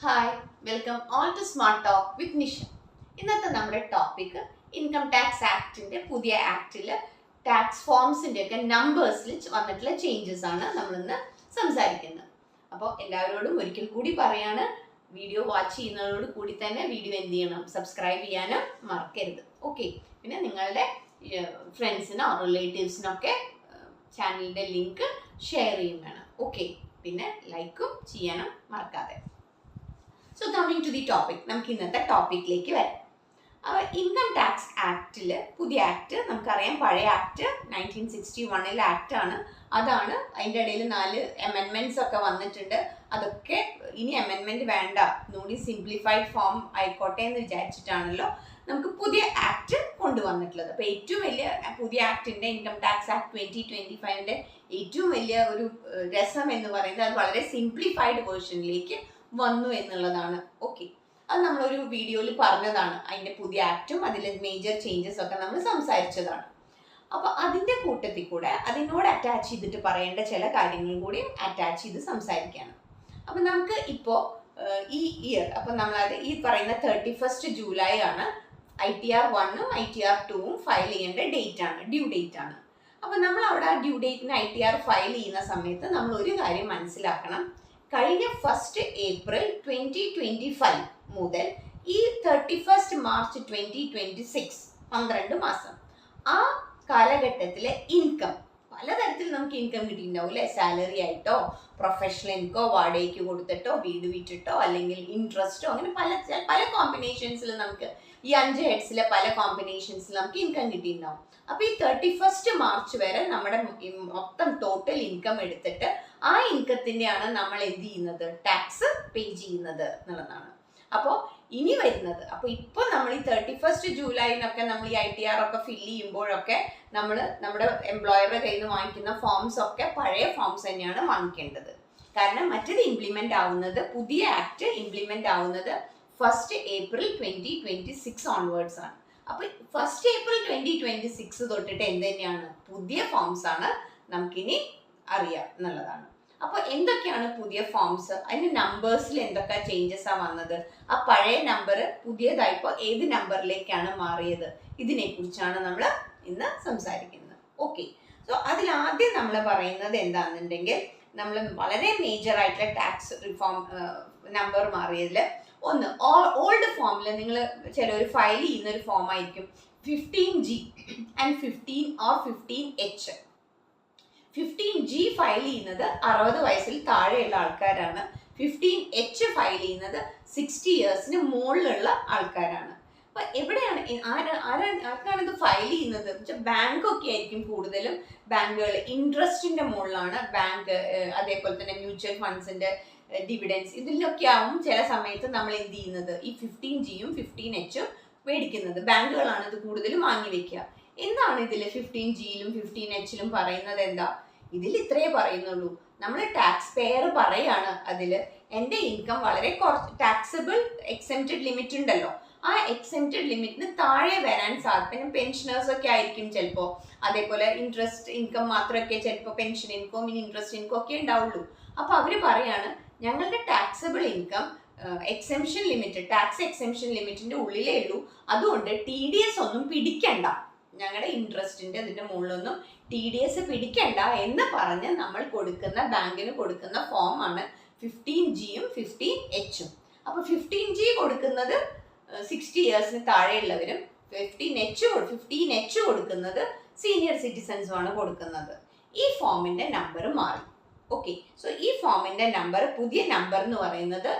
Hi welcome all to smart talk with Nisha. ഇന്നത്തെ നമ്മുടെ topic income tax ആക്ടിന്റെ പുതിയ ആക്ടിൽ tax ഫോംസിന്റെ ഒക്കെ നമ്പേഴ്സിൽ വന്നിട്ടുള്ള ചേഞ്ചസ് ആണ് നമ്മളിന്ന് സംസാരിക്കുന്നത്. അപ്പോൾ എല്ലാവരോടും ഒരിക്കൽ കൂടി പറയാണ്, വീഡിയോ വാച്ച് ചെയ്യുന്നതോട് കൂടി തന്നെ വീഡിയോ എന്ത് ചെയ്യണം, സബ്സ്ക്രൈബ് ചെയ്യാനും മറക്കരുത്. ഓക്കെ, പിന്നെ നിങ്ങളുടെ ഫ്രണ്ട്സിനോ റിലേറ്റീവ്സിനൊക്കെ ചാനലിന്റെ ലിങ്ക് ഷെയർ ചെയ്യും വേണം. ഓക്കെ, പിന്നെ ലൈക്കും ചെയ്യാനും മറക്കാതെ. So coming to the topic, നമുക്ക് ഇന്നത്തെ ടോപ്പിക്കിലേക്ക് വരാം. അപ്പോൾ ഇൻകം ടാക്സ് ആക്ടിൽ പുതിയ ആക്ട് നമുക്കറിയാം, പഴയ ആക്ട് 1961 ആക്ടാണ്. അതാണ് അതിൻ്റെ ഇടയിൽ 4 അമെൻമെൻറ്റ്സ് ഒക്കെ വന്നിട്ടുണ്ട്. അതൊക്കെ ഇനി അമെൻമെൻറ്റ് വേണ്ട, ഒന്നുകൂടി സിംപ്ലിഫൈഡ് ഫോം ആയിക്കോട്ടെ എന്ന് വിചാരിച്ചിട്ടാണല്ലോ നമുക്ക് പുതിയ ആക്ട് കൊണ്ടുവന്നിട്ടുള്ളത്. അപ്പോൾ ഏറ്റവും വലിയ പുതിയ ആക്ടിൻ്റെ ഇൻകം ടാക്സ് ആക്ട് 2025 ഏറ്റവും വലിയ ഒരു രസം എന്ന് പറയുന്നത് അത് വളരെ സിംപ്ലിഫൈഡ് വേർഷനിലേക്ക് വന്നു എന്നുള്ളതാണ്. ഓക്കെ, അത് നമ്മളൊരു വീഡിയോയിൽ പറഞ്ഞതാണ്, അതിൻ്റെ പുതിയ ആക്റ്റും അതിലെ മേജർ ചേഞ്ചസ് ഒക്കെ നമ്മൾ സംസാരിച്ചതാണ്. അപ്പോൾ അതിൻ്റെ കൂട്ടത്തിൽ കൂടെ അതിനോട് അറ്റാച്ച് ചെയ്തിട്ട് പറയേണ്ട ചില കാര്യങ്ങളും കൂടി അറ്റാച്ച് ചെയ്ത് സംസാരിക്കുകയാണ്. അപ്പം നമുക്ക് ഇപ്പോൾ ഈ ഇയർ, അപ്പം നമ്മളത് ഈ പറയുന്ന 31 ജൂലൈ ആണ് ITR 1ഉം ITR 2ഉം ഫയൽ ചെയ്യേണ്ട ഡേറ്റ് ആണ്, ഡ്യൂ ഡേറ്റ് ആണ്. അപ്പം നമ്മൾ അവിടെ ആ ഡ്യൂ ഡേറ്റിന് ITR ഫയൽ ചെയ്യുന്ന സമയത്ത് നമ്മൾ ഒരു കാര്യം മനസ്സിലാക്കണം. കഴിഞ്ഞ 1 ഏപ്രിൽ 2025 മുതൽ ഈ 31 മാർച്ച് 2026 12 മാസം ആ കാലഘട്ടത്തിലെ ഇൻകം, പലതരത്തിൽ നമുക്ക് ഇൻകം കിട്ടിയിട്ടുണ്ടാവും അല്ലേ? സാലറി ആയിട്ടോ, പ്രൊഫഷണൽ ഇൻകോ, വാടകയ്ക്ക് കൊടുത്തിട്ടോ, വീട് വിറ്റിട്ടോ, അല്ലെങ്കിൽ ഇൻട്രസ്റ്റോ, അങ്ങനെ പല കോമ്പിനേഷൻസിൽ നമുക്ക് ഈ 5 ഹെഡ്സിലെ പല കോമ്പിനേഷൻസിൽ നമുക്ക് ഇൻകം കിട്ടിയിട്ടുണ്ടാവും. അപ്പൊ ഈ 31 മാർച്ച് വരെ നമ്മുടെ മൊത്തം ടോട്ടൽ ഇൻകം എടുത്തിട്ട് ആ ഇൻകത്തിൻ്റെയാണ് നമ്മൾ എന്ത് ചെയ്യുന്നത്, ടാക്സ് പേ ചെയ്യുന്നത് എന്നുള്ളതാണ്. അപ്പോൾ ഇനി വരുന്നത്, അപ്പോൾ ഇപ്പോൾ നമ്മൾ ഈ 31 ജൂലൈനൊക്കെ നമ്മൾ ഈ ITR ഒക്കെ ഫില്ല് ചെയ്യുമ്പോഴൊക്കെ നമ്മൾ നമ്മുടെ എംപ്ലോയറുടെ കയ്യിൽ നിന്ന് വാങ്ങിക്കുന്ന ഫോംസ് ഒക്കെ പഴയ ഫോംസ് തന്നെയാണ് വാങ്ങിക്കേണ്ടത്. കാരണം മറ്റത് ഇംപ്ലിമെന്റ് ആവുന്നത്, പുതിയ ആക്ട് ഇംപ്ലിമെന്റ് ആവുന്നത് 1 ഏപ്രിൽ 2026 ഓൺവേർഡ്സ് ആണ്. അപ്പോൾ 1 ഏപ്രിൽ 2026 തൊട്ടിട്ട് എന്ത് തന്നെയാണ്, പുതിയ ഫോംസ് ആണ് നമുക്കിനി അറിയാം എന്നുള്ളതാണ്. അപ്പോൾ എന്തൊക്കെയാണ് പുതിയ ഫോംസ്, അതിന്റെ നമ്പേഴ്സിൽ എന്തൊക്കെ ചേഞ്ചസ് ആണ് വന്നത്, ആ പഴയ നമ്പർ പുതിയതായിപ്പോൾ ഏത് നമ്പറിലേക്കാണ് മാറിയത്, ഇതിനെ കുറിച്ചാണ് നമ്മൾ ഇന്ന് സംസാരിക്കുന്നത്. ഓക്കെ, സോ അതിലാദ്യം നമ്മൾ പറയുന്നത് എന്താണെന്നുണ്ടെങ്കിൽ, നമ്മൾ വളരെ മേജർ ആയിട്ടുള്ള ടാക്സ് റിഫോം നമ്പർ മാറിയതിൽ ഒന്ന്, ഓൾഡ് ഫോമിൽ നിങ്ങൾ ചിലർ ഫയൽ ചെയ്യുന്ന ഒരു ഫോം ആയിരിക്കും 15G and 15 or 15H. 15G file ചെയ്യുന്നത് 60 വയസ്സിൽ താഴെയുള്ള ആൾക്കാരാണ്. 15H ഫയൽ ചെയ്യുന്നത് 60 ഇയേഴ്സിന് മുകളിലുള്ള ആൾക്കാരാണ്. അപ്പൊ എവിടെയാണ് ആർക്കാണ് ഇത് ഫയൽ ചെയ്യുന്നത്? ബാങ്ക് ഒക്കെ ആയിരിക്കും കൂടുതലും. ബാങ്കുകൾ ഇൻട്രസ്റ്റിന്റെ മുകളിലാണ്, ബാങ്ക് അതേപോലെ തന്നെ മ്യൂച്വൽ ഫണ്ട്സിന്റെ ഡിവിഡൻസ്, ഇതിലൊക്കെ ആവും ചില സമയത്ത് നമ്മൾ എന്ത് ചെയ്യുന്നത്, ഈ 15Gയും 15Hഉം മേടിക്കുന്നത്. ബാങ്കുകളാണ് ഇത് കൂടുതലും വാങ്ങി വെക്കുക. എന്താണ് ഇതിൽ 15Gയിലും 15Hലും പറയുന്നത്? എന്താ ഇതിൽ ഇത്രയേ പറയുന്നുള്ളൂ, നമ്മൾ ടാക്സ് പെയർ പറയാണ് അതിൽ എൻ്റെ ഇൻകം വളരെ കുറച്ച് ടാക്സബിൾ എക്സെംപ്റ്റഡ് ലിമിറ്റ് ഉണ്ടല്ലോ, ആ എക്സെംപ്റ്റഡ് ലിമിറ്റിന് താഴെ വരാൻ സാധിക്കും. പെൻഷനേഴ്സ് ഒക്കെ ആയിരിക്കും ചിലപ്പോൾ, അതേപോലെ ഇൻട്രസ്റ്റ് ഇൻകം മാത്രമൊക്കെ ചിലപ്പോൾ പെൻഷൻ ഇൻകം, ഇനി ഇൻട്രസ്റ്റ് ഇൻകം ഒക്കെ ഉണ്ടാവുള്ളൂ. അപ്പൊ അവര് പറയാണ്, ഞങ്ങളുടെ ടാക്സബിൾ ഇൻകം എക്സെംപ്ഷൻ ലിമിറ്റ്, ടാക്സ് എക്സെംപ്ഷൻ ലിമിറ്റിന്റെ ഉള്ളിലേ ഉള്ളൂ, അതുകൊണ്ട് TDS ഒന്നും പിടിക്കണ്ട, ഞങ്ങളുടെ ഇൻട്രസ്റ്റിന്റെ അതിന്റെ മുകളിലൊന്നും TDS പിടിക്കണ്ട എന്ന് പറഞ്ഞ് നമ്മൾ കൊടുക്കുന്ന, ബാങ്കിന് കൊടുക്കുന്ന ഫോമാണ് 15Gയും 15Hഉം. അപ്പൊ 15G കൊടുക്കുന്നത് 60 ഇയേഴ്സിന് താഴെയുള്ളവരും, 15H കൊടുക്കുന്നത് സീനിയർ സിറ്റിസൺസുമാണ് കൊടുക്കുന്നത്. ഈ ഫോമിന്റെ നമ്പർ മാറി. ഓക്കെ, സോ ഈ ഫോമിന്റെ നമ്പർ, പുതിയ നമ്പർ എന്ന് പറയുന്നത്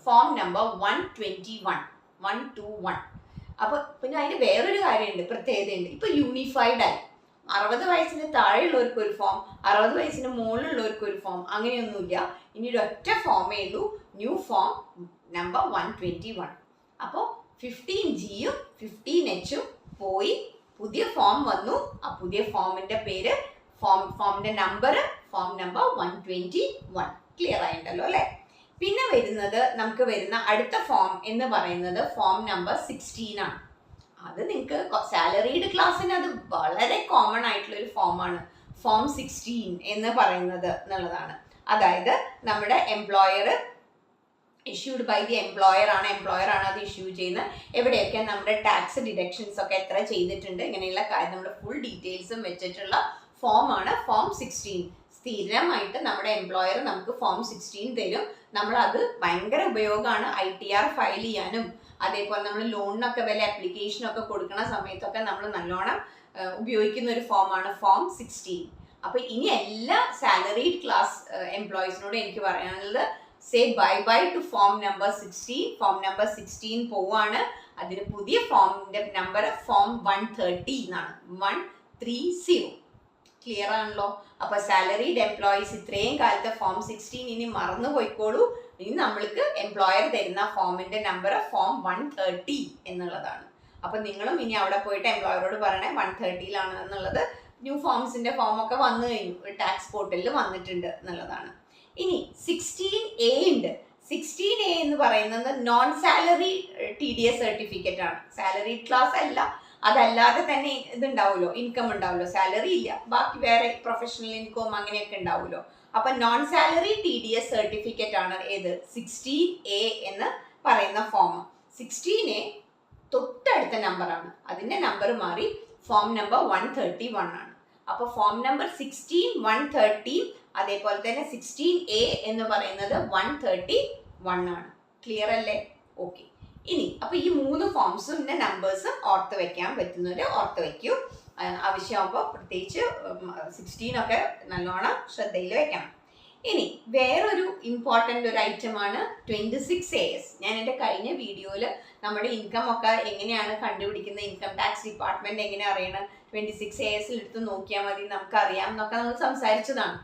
ഫോം നമ്പർ 121. അപ്പൊ പിന്നെ അതിന് വേറൊരു കാര്യമുണ്ട്, പ്രത്യേകതയുണ്ട്. ഇപ്പൊ യൂണിഫൈഡ് ആയി, 60 വയസ്സിന് താഴെയുള്ളവർക്ക് ഒരു ഫോം, 60 വയസ്സിന് മുകളിലുള്ളവർക്ക് ഒരു ഫോം, അങ്ങനെയൊന്നുമില്ല. ഇനി ഒരു ഒറ്റ ഫോമേ ഉള്ളൂ, ന്യൂ ഫോം നമ്പർ 121. അപ്പോൾ 15Gയും 15Hഉം പോയി, പുതിയ ഫോം വന്നു. ആ പുതിയ ഫോമിന്റെ പേര്, ഫോമിന്റെ നമ്പർ ഫോം നമ്പർ 121. ക്ലിയർ ആയിട്ടല്ലോ അല്ലെ? പിന്നെ വരുന്നത്, നമുക്ക് വരുന്ന അടുത്ത ഫോം എന്ന് പറയുന്നത് ഫോം നമ്പർ 16 ആണ്. അത് നിങ്ങൾക്ക് സാലറീഡ് ക്ലാസ്സിന് അത് വളരെ കോമൺ ആയിട്ടുള്ള ഒരു ഫോമാണ്, ഫോം 16 എന്ന് പറയുന്നത് എന്നുള്ളതാണ്. അതായത് നമ്മുടെ employer issued by the employer ആണ് അത് ഇഷ്യൂ ചെയ്യുന്നത്, എവിടെയൊക്കെ നമ്മുടെ ടാക്സ് ഡിഡക്ഷൻസ് ഒക്കെ എത്ര ചെയ്തിട്ടുണ്ട്, ഇങ്ങനെയുള്ള കാര്യം നമ്മുടെ ഫുൾ ഡീറ്റെയിൽസും വെച്ചിട്ടുള്ള ഫോമാണ് ഫോം 16. സ്ഥിരമായിട്ട് നമ്മുടെ എംപ്ലോയർ നമുക്ക് ഫോം 16 തരും. നമ്മളത് ഭയങ്കര ഉപയോഗമാണ് ITR ഫയൽ ചെയ്യാനും, അതേപോലെ നമ്മൾ ലോണിനൊക്കെ വല്ല അപ്ലിക്കേഷനൊക്കെ കൊടുക്കുന്ന സമയത്തൊക്കെ നമ്മൾ നല്ലോണം ഉപയോഗിക്കുന്ന ഒരു ഫോമാണ് ഫോം 16. അപ്പൊ ഇനി എല്ലാ സാലറീഡ് ക്ലാസ് എംപ്ലോയീസിനോട് എനിക്ക് പറയാനുള്ളത്, say bye bye to form number 16. Form number 16 പോവാണ്. അതിന് പുതിയ ഫോമിന്റെ നമ്പർ ഫോം 130 എന്നാണ്, 130. ക്ലിയർ ആണല്ലോ? അപ്പൊ സാലറീഡ് എംപ്ലോയീസ് ഇത്രയും കാലത്തെ ഫോം 16 ഇനി മറന്നു പോയിക്കോളൂ. ഇനി നമ്മൾക്ക് എംപ്ലോയർ തരുന്ന ഫോമിന്റെ നമ്പർ ഫോം 130 എന്നുള്ളതാണ്. അപ്പൊ നിങ്ങളും ഇനി അവിടെ പോയിട്ട് എംപ്ലോയറോട് പറയണേ 130 എന്നുള്ളത്. ന്യൂ ഫോംസിന്റെ ഫോം ഒക്കെ വന്നു കഴിഞ്ഞു, ടാക്സ് പോർട്ടലിൽ വന്നിട്ടുണ്ട് എന്നുള്ളതാണ്. ഇനി 16A ഉണ്ട്. 16A എന്ന് പറയുന്നത് നോൺ സാലറി TDS സർട്ടിഫിക്കറ്റ് ആണ്. സാലറി ക്ലാസ് അല്ല, അതല്ലാതെ തന്നെ ഇതുണ്ടാവുമല്ലോ, ഇൻകം ഉണ്ടാവുമല്ലോ, സാലറി ഇല്ല, ബാക്കി വേറെ പ്രൊഫഷണൽ ഇൻകം അങ്ങനെയൊക്കെ ഉണ്ടാവുമല്ലോ. അപ്പൊ നോൺ സാലറി TDS സർട്ടിഫിക്കറ്റ് ആണ് ഏത് 16A എന്ന് പറയുന്ന ഫോം. 16A തൊട്ടടുത്ത നമ്പറാണ്, അതിന്റെ നമ്പർ മാറി ഫോം നമ്പർ 131 ആണ്. അപ്പൊ ഫോം നമ്പർ 16 130, അതേപോലെ തന്നെ 16A എന്ന് പറയുന്നത് 131 ആണ്. ക്ലിയർ അല്ലേ? ഓക്കെ. ഇനി അപ്പൊ ഈ 3 ഫോംസിന്റെ നമ്പേഴ്സും ഓർത്ത് വെക്കാൻ പറ്റുന്നവര് ഓർത്ത് വെക്കൂ. ആവശ്യമാകുമ്പോൾ പ്രത്യേകിച്ച് 16 ഒക്കെ നല്ലോണം ശ്രദ്ധയിൽ വെക്കണം. ഇനി വേറൊരു ഇമ്പോർട്ടൻ്റ് ഒരു ഐറ്റമാണ് 26AS. ഞാൻ എൻ്റെ കഴിഞ്ഞ വീഡിയോയിൽ നമ്മുടെ ഇൻകം ഒക്കെ എങ്ങനെയാണ് കണ്ടുപിടിക്കുന്നത്, ഇൻകം ടാക്സ് ഡിപ്പാർട്ട്മെന്റ് എങ്ങനെ അറിയണം, 26AS എടുത്ത് നോക്കിയാൽ മതി നമുക്കറിയാം എന്നൊക്കെ നമ്മൾ സംസാരിച്ചതാണ്.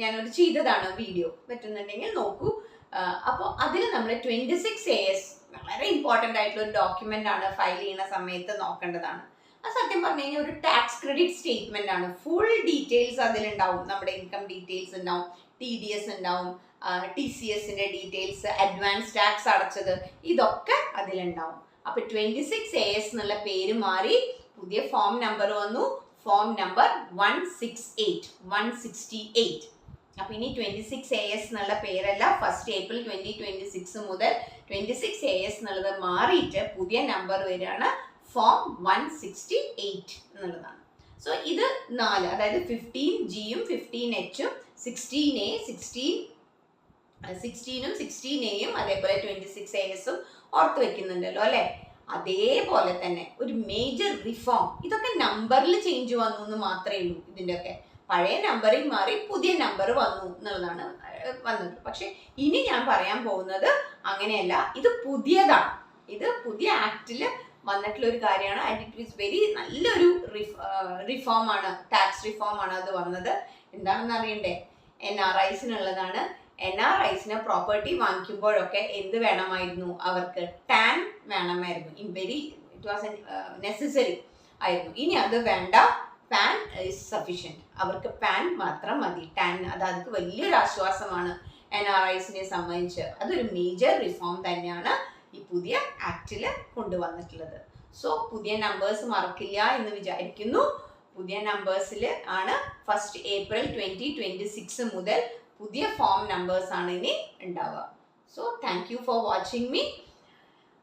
ഞാനൊരു ചെയ്തതാണ് വീഡിയോ, പറ്റുന്നുണ്ടെങ്കിൽ നോക്കൂ. അപ്പോൾ അതിൽ നമ്മൾ 26AS വളരെ ഇമ്പോർട്ടൻ്റ് ആയിട്ടുള്ള ഒരു ഡോക്യുമെന്റ് ആണ്, ഫയൽ ചെയ്യുന്ന സമയത്ത് നോക്കേണ്ടതാണ്. അത് സത്യം പറഞ്ഞു കഴിഞ്ഞാൽ ഒരു ടാക്സ് ക്രെഡിറ്റ് സ്റ്റേറ്റ്മെന്റ് ആണ്. ഫുൾ ഡീറ്റെയിൽസ് അതിലുണ്ടാവും. നമ്മുടെ ഇൻകം ഡീറ്റെയിൽസ് ഉണ്ടാവും, TDS ഉണ്ടാവും, TCSന്റെ ഡീറ്റെയിൽസ്, അഡ്വാൻസ് ടാക്സ് അടച്ചത്, ഇതൊക്കെ അതിലുണ്ടാവും. അപ്പൊ 26AS എന്നുള്ള പേര് മാറി പുതിയ ഫോം നമ്പർ വന്നു, ഫോം നമ്പർ 168. അപ്പൊ ഇനി 26AS എന്നുള്ള പേരല്ല, 1 ഏപ്രിൽ 2026 മുതൽ 26AS എന്നുള്ളത് മാറിയിട്ട് പുതിയ നമ്പർ വരികയാണ്, ഫോം 168 എന്നുള്ളതാണ്. സോ ഇത് 4, അതായത് 15Gയും 15Hഉം 16A 16ഉം 16Aയും അതേപോലെ 26ASഉം ഓർത്ത് വെക്കുന്നുണ്ടല്ലോ അല്ലെ? അതേപോലെ തന്നെ ഒരു മേജർ റിഫോം, ഇതൊക്കെ നമ്പറിൽ ചേഞ്ച് വന്നു എന്ന് മാത്രമേ ഉള്ളൂ. ഇതിൻ്റെയൊക്കെ പഴയ നമ്പറിങ് മാറി പുതിയ നമ്പർ വന്നു എന്നുള്ളതാണ് വന്നത്. പക്ഷെ ഇനി ഞാൻ പറയാൻ പോകുന്നത് അങ്ങനെയല്ല, ഇത് പുതിയതാണ്. ഇത് പുതിയ ആക്ടില് വന്നിട്ടുള്ള ഒരു കാര്യമാണ്. ആൻഡ് ഇറ്റ് ഈസ് വെരി നല്ലൊരു റിഫോം ആണ്, ടാക്സ് റിഫോം ആണ് അത് വന്നത്. എന്താണെന്ന് അറിയണ്ടേ? NRIസിനുള്ളതാണ്. NRIസിന് പ്രോപ്പർട്ടി വാങ്ങിക്കുമ്പോഴൊക്കെ എന്ത് വേണമായിരുന്നു? അവർക്ക് ടാൻ വേണമായിരുന്നു. ഇറ്റ് വാസ് നെസസറി ആയിരുന്നു. ഇനി അത് വേണ്ട, പാൻ ഈസ് സഫിഷ്യൻറ്റ്. അവർക്ക് പാൻ മാത്രം മതി. ടാൻ അത് വലിയൊരു ആശ്വാസമാണ് NRIസിനെ സംബന്ധിച്ച്. അതൊരു മേജർ റിഫോം തന്നെയാണ് ഈ പുതിയ ആക്ടില് കൊണ്ടുവന്നിട്ടുള്ളത്. സോ പുതിയ നമ്പേഴ്സ് മറക്കില്ല എന്ന് വിചാരിക്കുന്നു. പുതിയ നമ്പേഴ്സിൽ ആണ് 1 ഏപ്രിൽ 2026 മുതൽ പുതിയ ഫോം നമ്പേഴ്സ് ആണ് ഇനി ഉണ്ടാവുക. So thank you for watching me.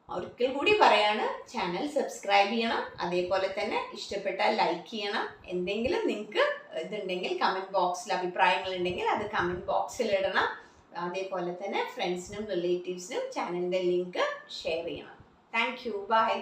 ഒരിക്കൽ കൂടി പറയാണ്, ചാനൽ സബ്സ്ക്രൈബ് ചെയ്യണം, അതേപോലെ തന്നെ ഇഷ്ടപ്പെട്ടാൽ ലൈക്ക് ചെയ്യണം. എന്തെങ്കിലും നിങ്ങൾക്ക് ഇതുണ്ടെങ്കിൽ കമൻറ്റ് ബോക്സിൽ അഭിപ്രായങ്ങൾ ഉണ്ടെങ്കിൽ അത് കമൻറ്റ് ബോക്സിൽ ഇടണം. അതേപോലെ തന്നെ ഫ്രണ്ട്സിനും റിലേറ്റീവ്സിനും ചാനലിൻ്റെ ലിങ്ക് ഷെയർ ചെയ്യണം. Thank you. ബൈ.